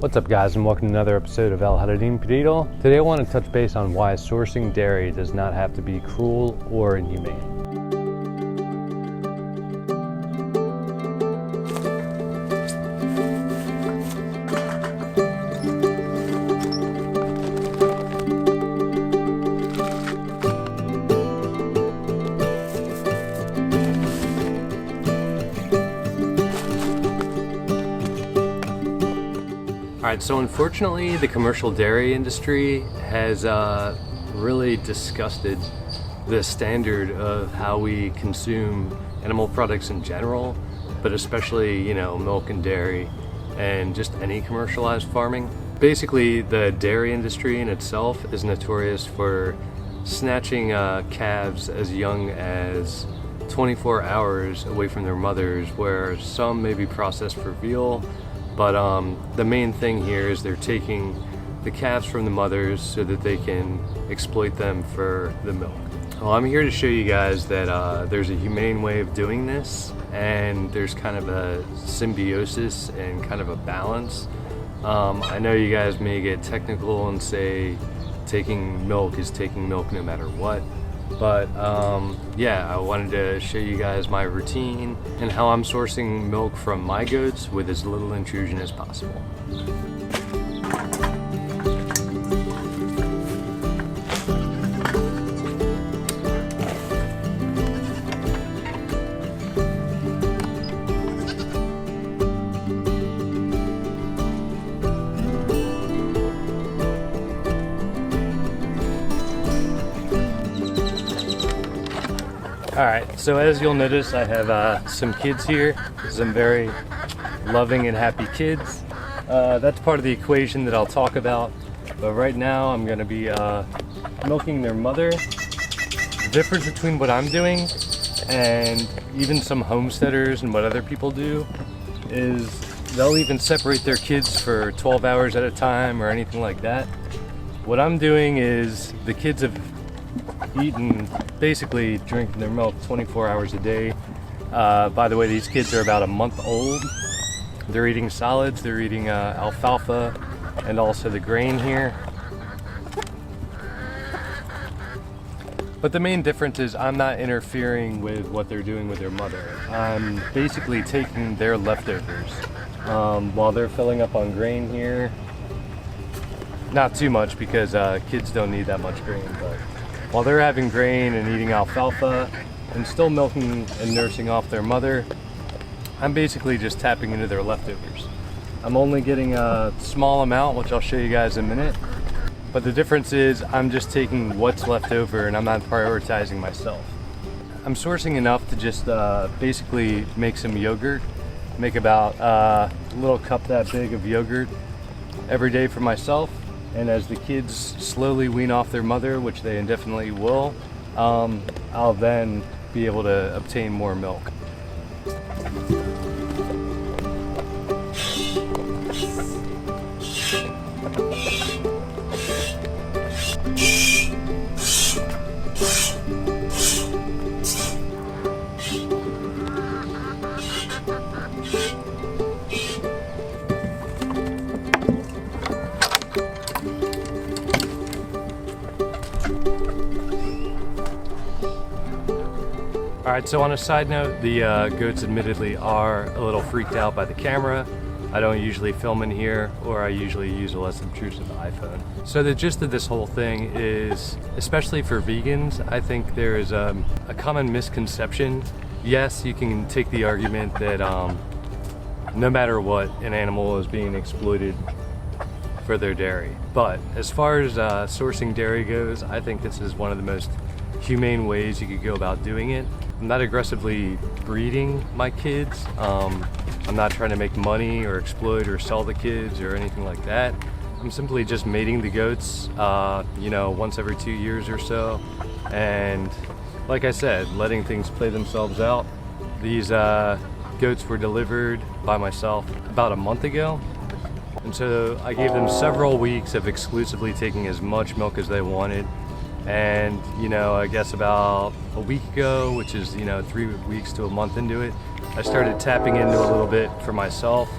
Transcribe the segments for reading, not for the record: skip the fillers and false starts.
What's up guys, and welcome to another episode of El Jardín Perdido. Today I want to touch base on why sourcing dairy does not have to be cruel or inhumane. Alright, so unfortunately the commercial dairy industry has really disgusted the standard of how we consume animal products in general, but especially, milk and dairy and just any commercialized farming. Basically, the dairy industry in itself is notorious for snatching calves as young as 24 hours away from their mothers, where some may be processed for veal. But the main thing here is they're taking the calves from the mothers so that they can exploit them for the milk. Well, I'm here to show you guys that there's a humane way of doing this, and there's kind of a symbiosis and kind of a balance. I know you guys may get technical and say taking milk is taking milk no matter what. But yeah, I wanted to show you guys my routine and how I'm sourcing milk from my goats with as little intrusion as possible. Alright, so as you'll notice, I have some kids here, some very loving and happy kids. That's part of the equation that I'll talk about, but right now I'm going to be milking their mother. The difference between what I'm doing and even some homesteaders and what other people do is they'll even separate their kids for 12 hours at a time or anything like that. What I'm doing is the kids have eaten, basically drinking their milk 24 hours a day. By the way, these kids are about a month old. They're eating solids, they're eating alfalfa and also the grain here. But the main difference is I'm not interfering with what they're doing with their mother. I'm basically taking their leftovers while they're filling up on grain here. Not too much because kids don't need that much grain, but while they're having grain and eating alfalfa and still milking and nursing off their mother, I'm basically just tapping into their leftovers. I'm only getting a small amount, which I'll show you guys in a minute. But the difference is I'm just taking what's left over and I'm not prioritizing myself. I'm sourcing enough to just basically make some yogurt, make about a little cup that big of yogurt every day for myself. And as the kids slowly wean off their mother, which they indefinitely will, I'll then be able to obtain more milk. Alright, so on a side note, the goats admittedly are a little freaked out by the camera. I don't usually film in here, or I usually use a less obtrusive iPhone. So the gist of this whole thing is, especially for vegans, I think there is a common misconception. Yes, you can take the argument that no matter what, an animal is being exploited for their dairy. But as far as sourcing dairy goes, I think this is one of the most humane ways you could go about doing it. I'm not aggressively breeding my kids. I'm not trying to make money or exploit or sell the kids or anything like that. I'm simply just mating the goats, once every 2 years or so. And like I said, letting things play themselves out. These goats were delivered by myself about a month ago. And so I gave them several weeks of exclusively taking as much milk as they wanted. And, I guess about a week ago, which is, 3 weeks to a month into it, I started tapping into a little bit for myself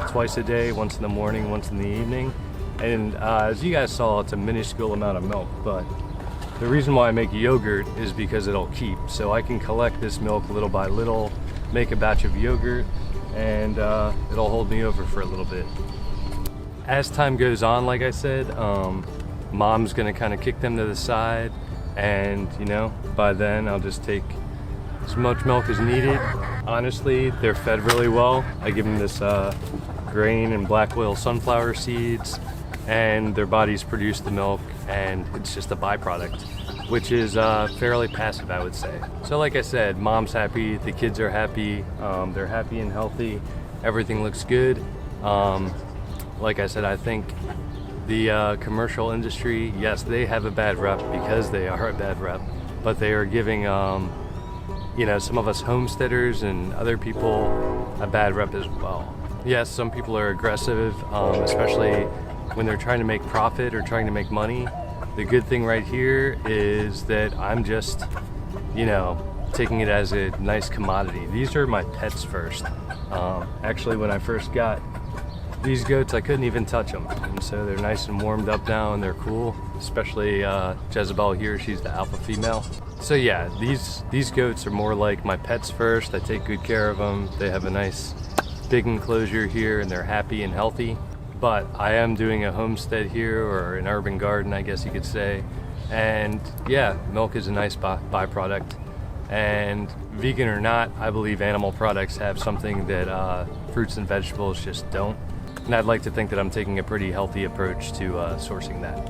twice a day, once in the morning, once in the evening. And as you guys saw, it's a minuscule amount of milk, but the reason why I make yogurt is because it'll keep. So I can collect this milk little by little, make a batch of yogurt, and it'll hold me over for a little bit. As time goes on, like I said, mom's gonna kind of kick them to the side, and you know, by then I'll just take as much milk as needed. Honestly, they're fed really well. I give them this grain and black oil sunflower seeds, and their bodies produce the milk, and it's just a byproduct, which is fairly passive, I would say. So like I said, mom's happy, the kids are happy, they're happy and healthy, everything looks good. Like I said, I think the commercial industry, yes, they have a bad rep because they are a bad rep, but they are giving you know, some of us homesteaders and other people a bad rep as well. Yes, some people are aggressive, especially when they're trying to make profit or trying to make money. The good thing right here is that I'm just, you know, taking it as a nice commodity. These are my pets first. Actually, when I first got these goats, I couldn't even touch them. And so they're nice and warmed up now and they're cool, especially Jezebel here, she's the alpha female. So yeah, these goats are more like my pets first. I take good care of them. They have a nice big enclosure here and they're happy and healthy. But I am doing a homestead here, or an urban garden, I guess you could say. And yeah, milk is a nice byproduct. And vegan or not, I believe animal products have something that fruits and vegetables just don't. And I'd like to think that I'm taking a pretty healthy approach to sourcing that.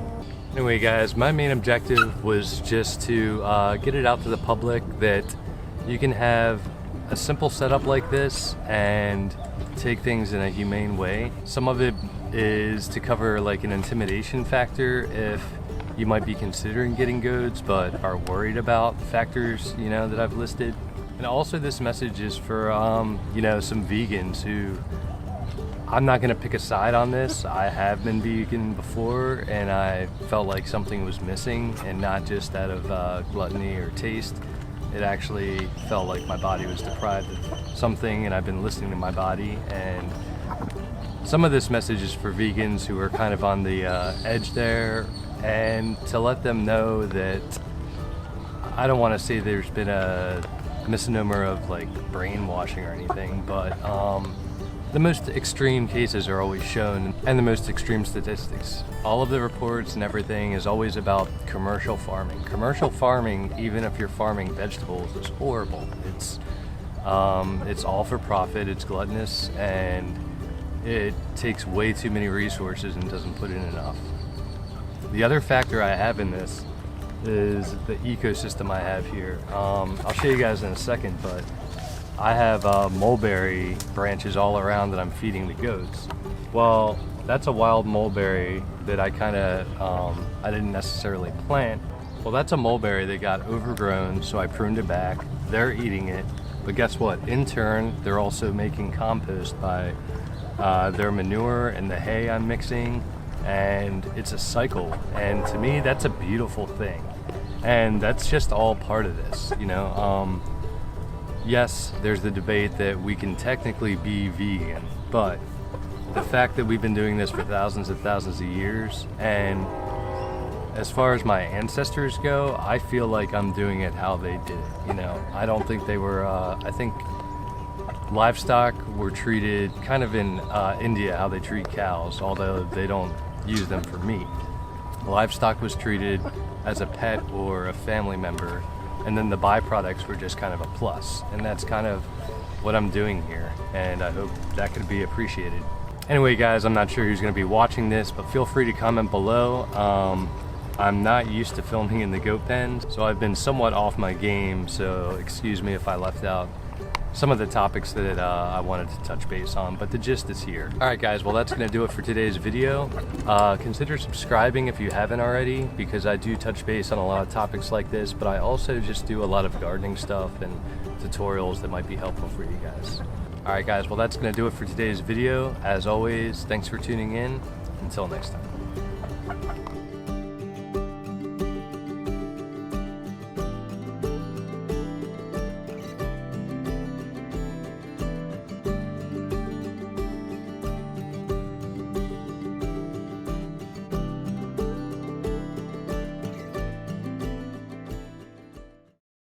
Anyway guys, my main objective was just to get it out to the public that you can have a simple setup like this and take things in a humane way. Some of it is to cover like an intimidation factor if you might be considering getting goats but are worried about factors, you know, that I've listed. And also this message is for you know, some vegans who, I'm not gonna pick a side on this. I have been vegan before and I felt like something was missing, and not just out of gluttony or taste. It actually felt like my body was deprived of something, and I've been listening to my body. And some of this message is for vegans who are kind of on the edge there, and to let them know that I don't want to say there's been a misnomer of like brainwashing or anything, but the most extreme cases are always shown, and the most extreme statistics. All of the reports and everything is always about commercial farming. Commercial farming, even if you're farming vegetables, is horrible. It's all for profit, it's gluttonous, and it takes way too many resources and doesn't put in enough. The other factor I have in this is the ecosystem I have here. I'll show you guys in a second, but I have mulberry branches all around that I'm feeding the goats. Well, that's a wild mulberry that I kind of, I didn't necessarily plant. Well, that's a mulberry that got overgrown, so I pruned it back. They're eating it, but guess what? In turn, they're also making compost by their manure and the hay I'm mixing, and it's a cycle. And to me, that's a beautiful thing. And that's just all part of this, you know? Yes, there's the debate that we can technically be vegan, but the fact that we've been doing this for thousands and thousands of years, and as far as my ancestors go, I feel like I'm doing it how they did it, you know? I don't think they were, I think livestock were treated kind of in India, how they treat cows, although they don't use them for meat. Livestock was treated as a pet or a family member, and then the byproducts were just kind of a plus. And that's kind of what I'm doing here, and I hope that could be appreciated. Anyway guys, I'm not sure who's going to be watching this, but feel free to comment below. I'm not used to filming in the goat pen, so I've been somewhat off my game, so excuse me if I left out some of the topics that I wanted to touch base on, but the gist is here. Alright guys, well that's going to do it for today's video. Consider subscribing if you haven't already, because I do touch base on a lot of topics like this, but I also just do a lot of gardening stuff and tutorials that might be helpful for you guys. Alright guys, well that's going to do it for today's video. As always, thanks for tuning in. Until next time.